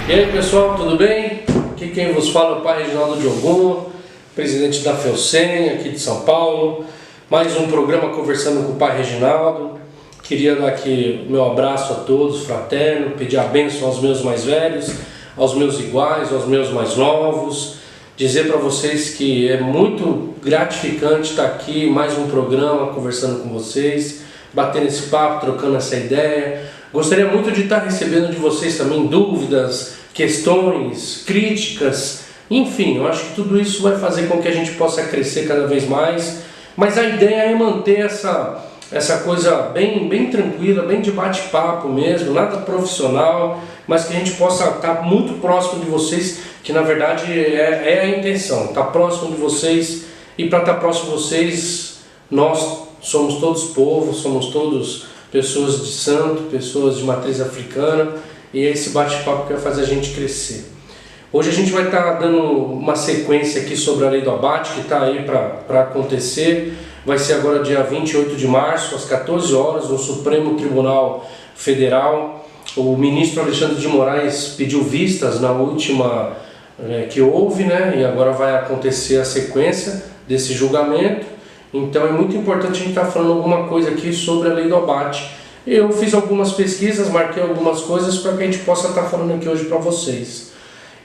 E aí pessoal, tudo bem? Aqui quem vos fala é o Pai Reginaldo Diogun, presidente da FEUSEM aqui de São Paulo. Mais um programa conversando com o Pai Reginaldo. Queria dar aqui o meu abraço a todos, fraterno, pedir a bênção aos meus mais velhos, aos meus iguais, aos meus mais novos. Dizer para vocês que é muito gratificante estar aqui, mais um programa conversando com vocês, batendo esse papo, trocando essa ideia. Gostaria muito de estar recebendo de vocês também dúvidas, questões, críticas, enfim, eu acho que tudo isso vai fazer com que a gente possa crescer cada vez mais, mas a ideia é manter essa coisa bem tranquila, bem de bate-papo mesmo, nada profissional, mas que a gente possa estar muito próximo de vocês, que na verdade é a intenção, estar próximo de vocês, e para estar próximo de vocês, nós somos todos povo, somos todos pessoas de santo, pessoas de matriz africana, e é esse bate-papo que vai fazer a gente crescer. Hoje a gente vai estar dando uma sequência aqui sobre a lei do abate, que está aí para acontecer. Vai ser agora dia 28 de março, às 14 horas, no Supremo Tribunal Federal. O ministro Alexandre de Moraes pediu vistas na última que houve, né? E agora vai acontecer a sequência desse julgamento. Então é muito importante a gente estar falando alguma coisa aqui sobre a lei do abate. Eu fiz algumas pesquisas, marquei algumas coisas para que a gente possa estar falando aqui hoje para vocês.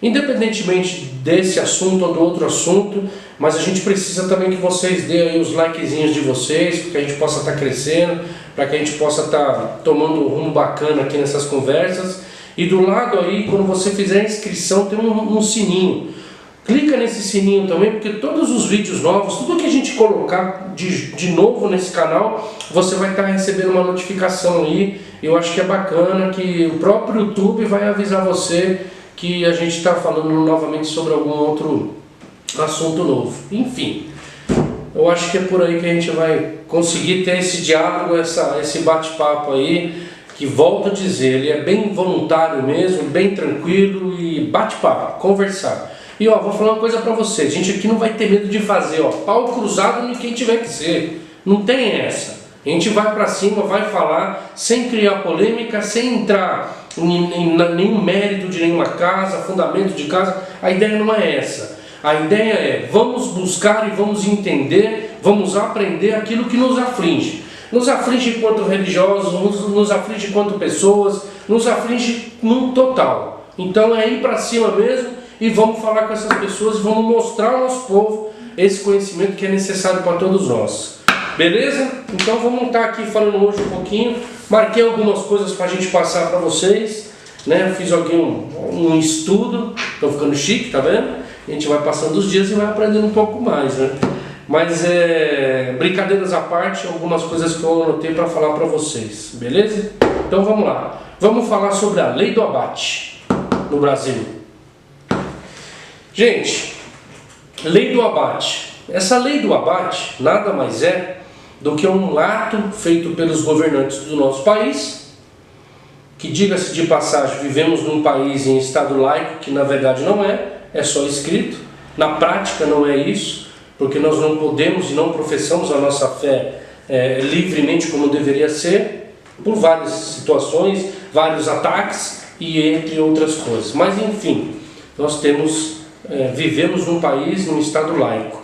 Independentemente desse assunto ou do outro assunto, mas a gente precisa também que vocês deem aí os likezinhos de vocês, para que a gente possa estar crescendo, para que a gente possa estar tomando um rumo bacana aqui nessas conversas. E do lado aí, quando você fizer a inscrição, tem um sininho. Clica nesse sininho também, porque todos os vídeos novos, tudo que a gente colocar de novo nesse canal, você vai estar recebendo uma notificação aí. Eu acho que é bacana que o próprio YouTube vai avisar você que a gente está falando novamente sobre algum outro assunto novo. Enfim, eu acho que é por aí que a gente vai conseguir ter esse diálogo, esse bate-papo aí, que volto a dizer, ele é bem voluntário mesmo, bem tranquilo e bate-papo, conversar. E ó, vou falar uma coisa pra vocês, a gente aqui não vai ter medo de fazer, ó, pau cruzado em quem tiver que ser, não tem essa. A gente vai pra cima, vai falar, sem criar polêmica, sem entrar em nenhum mérito de nenhuma casa, fundamento de casa, a ideia não é essa. A ideia é, vamos buscar e vamos entender, vamos aprender aquilo que nos aflige. Nos aflige enquanto religiosos, nos aflige enquanto pessoas, nos aflige num total. Então é ir pra cima mesmo, e vamos falar com essas pessoas, vamos mostrar ao nosso povo esse conhecimento que é necessário para todos nós. Beleza? Então vamos estar aqui falando hoje um pouquinho. Marquei algumas coisas para a gente passar para vocês, né? Fiz aqui um estudo, estou ficando chique, tá vendo? A gente vai passando os dias e vai aprendendo um pouco mais, né? Mas brincadeiras à parte, algumas coisas que eu anotei para falar para vocês, beleza? Então vamos lá. Vamos falar sobre a lei do abate no Brasil. Gente, lei do abate. Essa lei do abate nada mais é do que um ato feito pelos governantes do nosso país, que, diga-se de passagem, vivemos num país em estado laico, que na verdade não é só escrito, na prática não é isso, porque nós não podemos e não professamos a nossa fé livremente como deveria ser, por várias situações, vários ataques e entre outras coisas. Mas enfim, nós vivemos num país, num estado laico.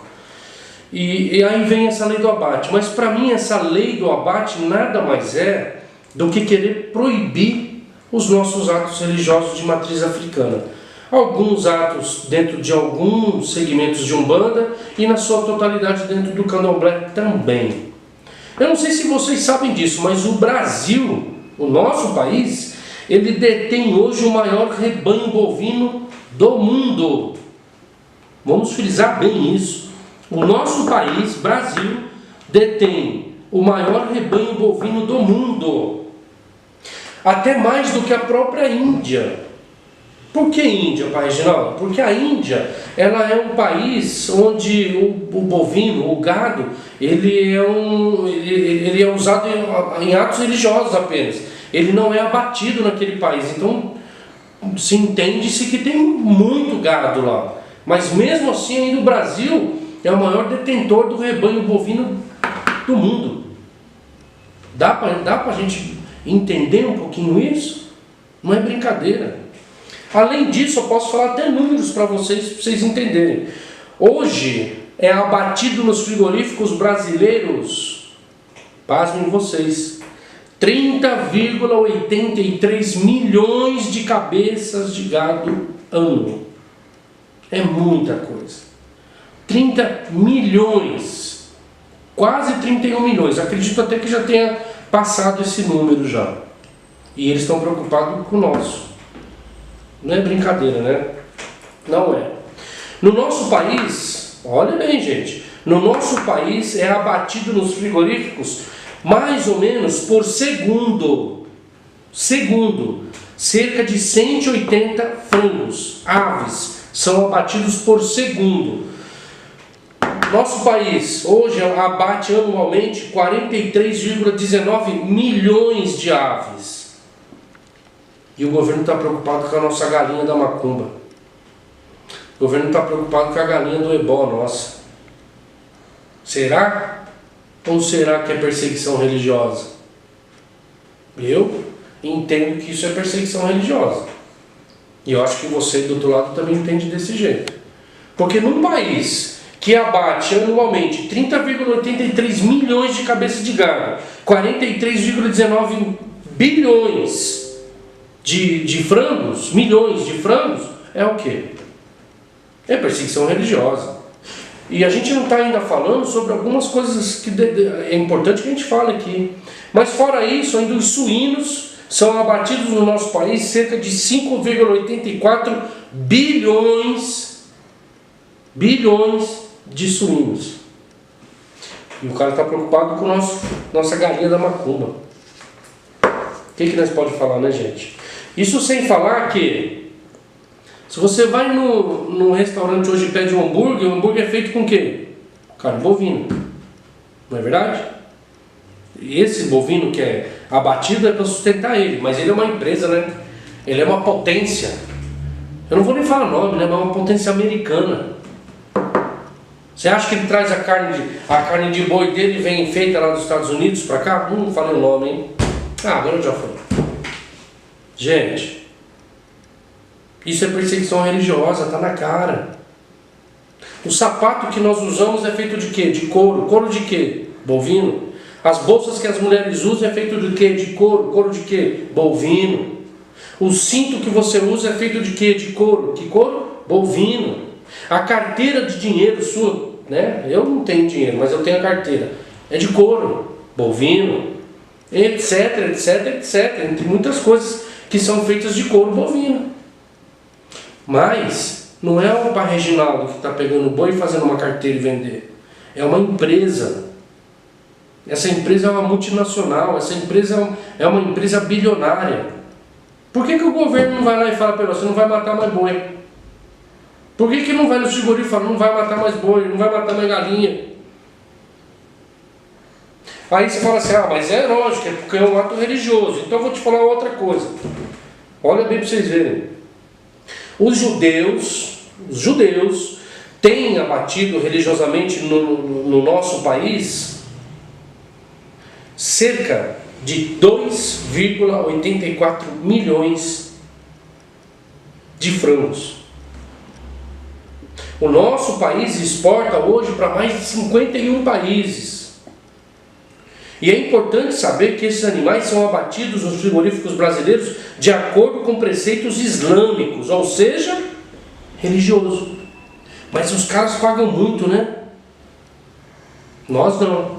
E aí vem essa lei do abate. Mas para mim essa lei do abate nada mais é do que querer proibir os nossos atos religiosos de matriz africana. Alguns atos dentro de alguns segmentos de Umbanda e na sua totalidade dentro do Candomblé também. Eu não sei se vocês sabem disso, mas o Brasil, o nosso país, ele detém hoje o maior rebanho bovino do mundo. Vamos frisar bem isso. O nosso país, Brasil, detém o maior rebanho bovino do mundo. Até mais do que a própria Índia. Por que Índia, Pai Reginaldo? Porque a Índia, ela é um país onde o bovino, o gado, ele é usado em atos religiosos apenas. Ele não é abatido naquele país. Então, se entende-se que tem muito gado lá. Mas mesmo assim, ainda o Brasil é o maior detentor do rebanho bovino do mundo. Dá pra gente entender um pouquinho isso? Não é brincadeira. Além disso, eu posso falar até números para vocês entenderem. Hoje é abatido nos frigoríficos brasileiros, pasmem vocês, 30,83 milhões de cabeças de gado ano. É muita coisa. 30 milhões, quase 31 milhões. Acredito até que já tenha passado esse número já. E eles estão preocupados com o nosso. Não é brincadeira, né? Não é. No nosso país, olha bem, gente, no nosso país é abatido nos frigoríficos mais ou menos por segundo, cerca de 180 frangos, aves, são abatidos por segundo. Nosso país hoje abate anualmente 43,19 milhões de aves. E o governo está preocupado com a nossa galinha da macumba. O governo está preocupado com a galinha do ebó nossa. Será? Ou será que é perseguição religiosa? Eu entendo que isso é perseguição religiosa. E eu acho que você do outro lado também entende desse jeito. Porque num país que abate anualmente 30,83 milhões de cabeças de gado, 43,19 bilhões de frangos, milhões de frangos, é o quê? É perseguição religiosa. E a gente não está ainda falando sobre algumas coisas que é importante que a gente fale aqui. Mas fora isso, ainda os suínos são abatidos no nosso país cerca de 5,84 bilhões de suínos. E o cara está preocupado com nossa galinha da macumba. O que nós podemos falar, né, gente? Isso sem falar que se você vai no restaurante hoje e pede um hambúrguer, o hambúrguer é feito com o quê? Carne bovina. Não é verdade? E esse bovino que é abatido é para sustentar ele, mas ele é uma empresa, né? Ele é uma potência. Eu não vou nem falar nome, né? Mas é uma potência americana. Você acha que ele traz a carne de boi dele e vem feita lá dos Estados Unidos para cá? Não falei o nome, hein? Ah, agora eu já falei. Gente, isso é perseguição religiosa, tá na cara. O sapato que nós usamos é feito de quê? De couro. Couro de quê? Bovino. As bolsas que as mulheres usam é feito de quê? De couro. Couro de quê? Bovino. O cinto que você usa é feito de quê? De couro. Que couro? Bovino. A carteira de dinheiro sua, né? Eu não tenho dinheiro, mas eu tenho a carteira. É de couro. Bovino. Etc, etc, etc. Entre muitas coisas que são feitas de couro bovino. Mas não é o pai Reginaldo que está pegando boi e fazendo uma carteira e vender. É uma empresa. Essa empresa é uma multinacional. Essa empresa é uma empresa bilionária. Por que o governo não vai lá e fala para ele, você não vai matar mais boi? Por que não vai no frigorífico e fala, não vai matar mais boi, não vai matar mais galinha? Aí você fala assim, mas é lógico, é porque é um ato religioso. Então eu vou te falar outra coisa. Olha bem para vocês verem. Os judeus têm abatido religiosamente no nosso país cerca de 2,84 milhões de frangos. O nosso país exporta hoje para mais de 51 países. E é importante saber que esses animais são abatidos nos frigoríficos brasileiros de acordo com preceitos islâmicos, ou seja, religioso. Mas os caras pagam muito, né? Nós não.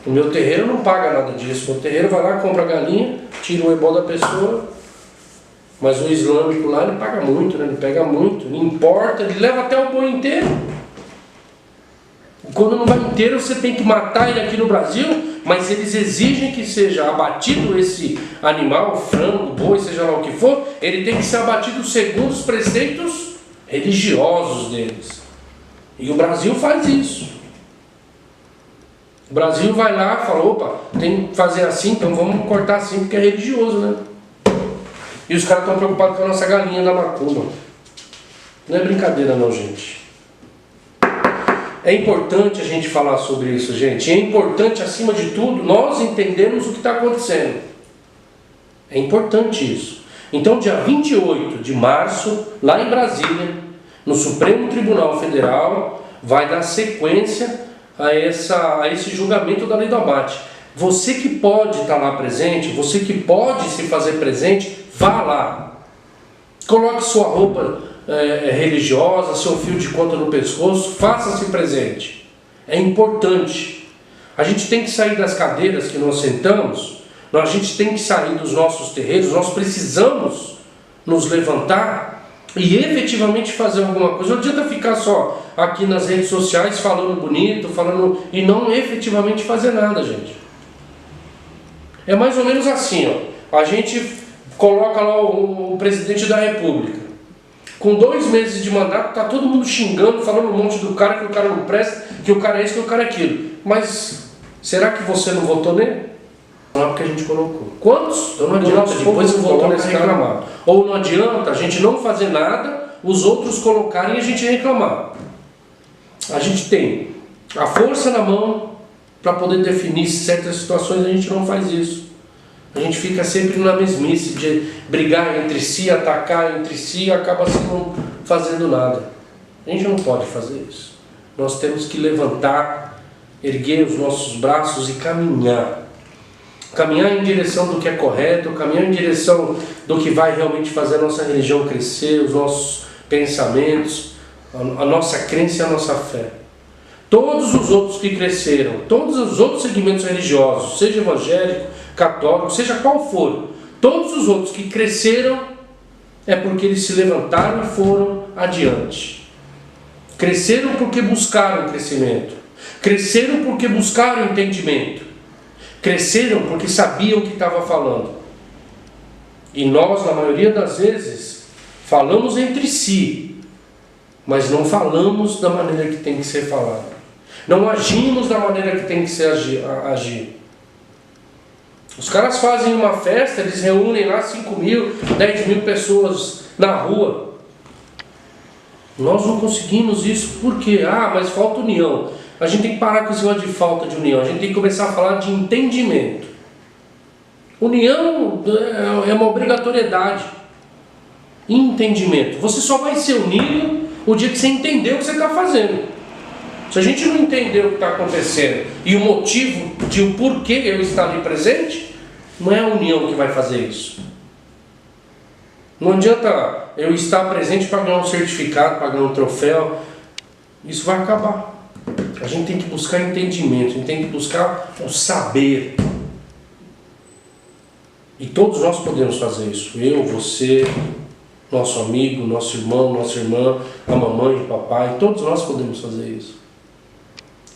O meu terreiro não paga nada disso. O meu terreiro vai lá, compra a galinha, tira o ebó da pessoa. Mas o islâmico lá, ele paga muito, né? Ele pega muito, ele importa, ele leva até o boi inteiro. Quando não vai inteiro, você tem que matar ele aqui no Brasil, mas eles exigem que seja abatido esse animal, frango, boi, seja lá o que for, ele tem que ser abatido segundo os preceitos religiosos deles. E o Brasil faz isso. O Brasil vai lá e fala, opa, tem que fazer assim, então vamos cortar assim porque é religioso, né? E os caras estão preocupados com a nossa galinha da macumba. Não é brincadeira não, gente. É importante a gente falar sobre isso, gente. É importante, acima de tudo, nós entendermos o que está acontecendo. É importante isso. Então, dia 28 de março, lá em Brasília, no Supremo Tribunal Federal, vai dar sequência a esse julgamento da lei do abate. Você que pode estar lá presente, você que pode se fazer presente, vá lá. Coloque sua roupa religiosa, seu fio de conta no pescoço, faça-se presente. É importante. A gente tem que sair das cadeiras que nós sentamos, a gente tem que sair dos nossos terreiros, nós precisamos nos levantar e efetivamente fazer alguma coisa. Não adianta ficar só aqui nas redes sociais falando bonito, e não efetivamente fazer nada, gente. É mais ou menos assim, ó. A gente coloca lá o presidente da República. Com 2 meses de mandato, tá todo mundo xingando, falando um monte do cara, que o cara não presta, que o cara é isso, que o cara é aquilo. Mas será que você não votou nele? Não é porque a gente colocou. Quantos? Então não adianta depois que votou nesse reclamar. Ou não adianta a gente não fazer nada, os outros colocarem e a gente reclamar. A gente tem a força na mão para poder definir certas situações, a gente não faz isso. A gente fica sempre na mesmice de brigar entre si, atacar entre si e acaba assim não fazendo nada. A gente não pode fazer isso. Nós temos que levantar, erguer os nossos braços e caminhar. Caminhar em direção do que é correto, caminhar em direção do que vai realmente fazer a nossa religião crescer, os nossos pensamentos, a nossa crença e a nossa fé. Todos os outros que cresceram, todos os outros segmentos religiosos, seja evangélico, católico, seja qual for, todos os outros que cresceram é porque eles se levantaram e foram adiante. Cresceram porque buscaram crescimento. Cresceram porque buscaram entendimento. Cresceram porque sabiam o que estava falando. E nós, na maioria das vezes, falamos entre si, mas não falamos da maneira que tem que ser falado. Não agimos da maneira que tem que ser agir. Os caras fazem uma festa, eles reúnem lá 5.000, 10.000 pessoas na rua. Nós não conseguimos isso. Por quê? Mas falta união. A gente tem que parar com esse negócio de falta de união. A gente tem que começar a falar de entendimento. União é uma obrigatoriedade. Entendimento. Você só vai ser unido o dia que você entender o que você está fazendo. Se a gente não entender o que está acontecendo e o motivo de o porquê eu estar ali presente, não é a união que vai fazer isso. Não adianta eu estar presente para ganhar um certificado, para ganhar um troféu. Isso vai acabar. A gente tem que buscar entendimento, a gente tem que buscar o saber. E todos nós podemos fazer isso. Eu, você, nosso amigo, nosso irmão, nossa irmã, a mamãe, o papai, todos nós podemos fazer isso.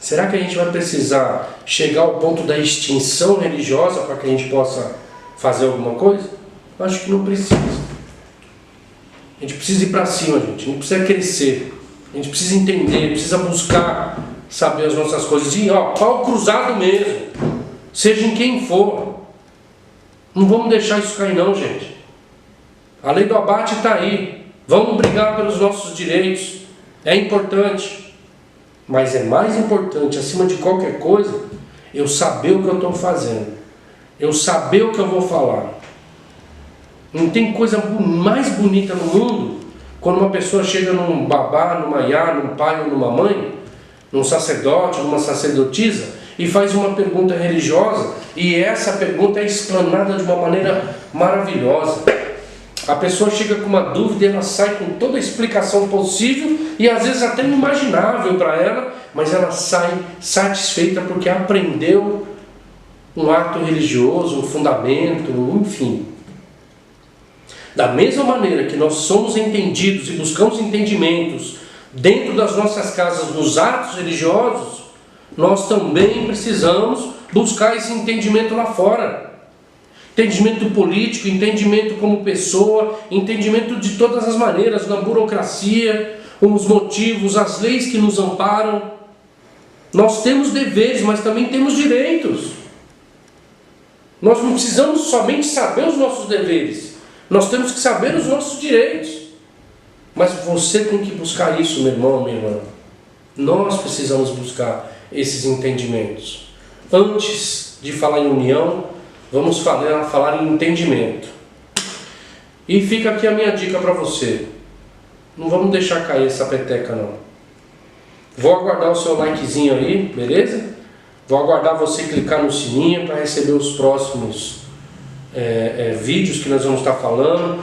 Será que a gente vai precisar chegar ao ponto da extinção religiosa para que a gente possa fazer alguma coisa? Acho que não precisa. A gente precisa ir para cima, gente. A gente precisa crescer. A gente precisa entender, precisa buscar saber as nossas coisas. E pau cruzado mesmo. Seja em quem for. Não vamos deixar isso cair não, gente. A lei do abate está aí. Vamos brigar pelos nossos direitos. É importante. Mas é mais importante, acima de qualquer coisa, eu saber o que eu estou fazendo. Eu saber o que eu vou falar. Não tem coisa mais bonita no mundo quando uma pessoa chega num babá, numa iá, num pai ou numa mãe, num sacerdote, numa sacerdotisa, e faz uma pergunta religiosa, e essa pergunta é explanada de uma maneira maravilhosa. A pessoa chega com uma dúvida e ela sai com toda a explicação possível e às vezes até inimaginável para ela, mas ela sai satisfeita porque aprendeu um ato religioso, um fundamento, enfim. Da mesma maneira que nós somos entendidos e buscamos entendimentos dentro das nossas casas nos atos religiosos, nós também precisamos buscar esse entendimento lá fora. Entendimento político, entendimento como pessoa, entendimento de todas as maneiras, na burocracia, os motivos, as leis que nos amparam. Nós temos deveres, mas também temos direitos. Nós não precisamos somente saber os nossos deveres, nós temos que saber os nossos direitos. Mas você tem que buscar isso, meu irmão, minha irmã. Nós precisamos buscar esses entendimentos. Antes de falar em união, vamos falar em entendimento. E fica aqui a minha dica para você. Não vamos deixar cair essa peteca não. Vou aguardar o seu likezinho aí, beleza? Vou aguardar você clicar no sininho para receber os próximos vídeos que nós vamos estar falando.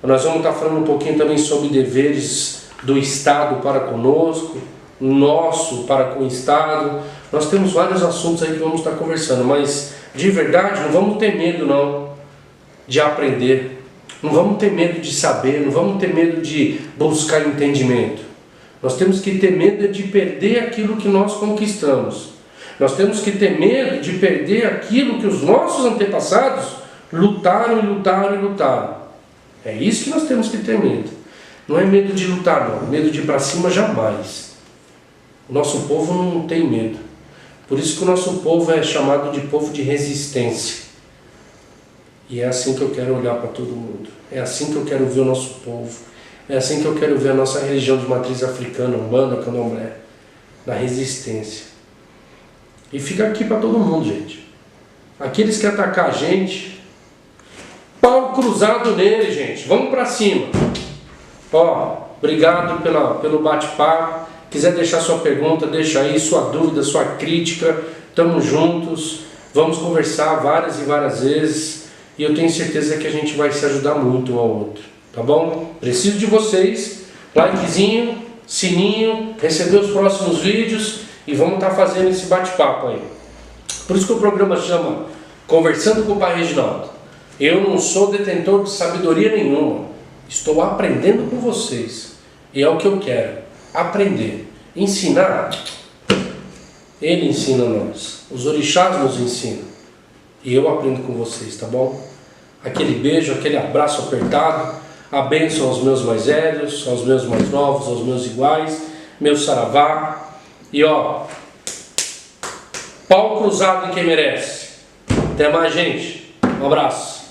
Nós vamos estar falando um pouquinho também sobre deveres do Estado para conosco, nosso para com o Estado. Nós temos vários assuntos aí que vamos estar conversando, mas de verdade não vamos ter medo não de aprender. Não vamos ter medo de saber, não vamos ter medo de buscar entendimento. Nós temos que ter medo de perder aquilo que nós conquistamos. Nós temos que ter medo de perder aquilo que os nossos antepassados lutaram e lutaram e lutaram. É isso que nós temos que ter medo. Não é medo de lutar não, medo de ir para cima jamais. O nosso povo não tem medo. Por isso que o nosso povo é chamado de povo de resistência. E é assim que eu quero olhar para todo mundo. É assim que eu quero ver o nosso povo. É assim que eu quero ver a nossa religião de matriz africana, Umbanda, Candomblé. Na resistência. E fica aqui para todo mundo, gente. Aqueles que atacar a gente, pau cruzado nele, gente. Vamos para cima. Ó, obrigado pelo bate-papo. Quiser deixar sua pergunta, deixa aí, sua dúvida, sua crítica. Tamo juntos. Vamos conversar várias e várias vezes. E eu tenho certeza que a gente vai se ajudar muito um ao outro, tá bom? Preciso de vocês, likezinho, sininho, receber os próximos vídeos e vamos estar fazendo esse bate-papo aí. Por isso que o programa chama Conversando com o Pai Reginaldo. Eu não sou detentor de sabedoria nenhuma, estou aprendendo com vocês e é o que eu quero, aprender, ensinar. Ele ensina a nós, os orixás nos ensinam. E eu aprendo com vocês, tá bom? Aquele beijo, aquele abraço apertado. A bênção aos meus mais velhos, aos meus mais novos, aos meus iguais, meu saravá. E ó, pau cruzado em quem merece. Até mais, gente. Um abraço.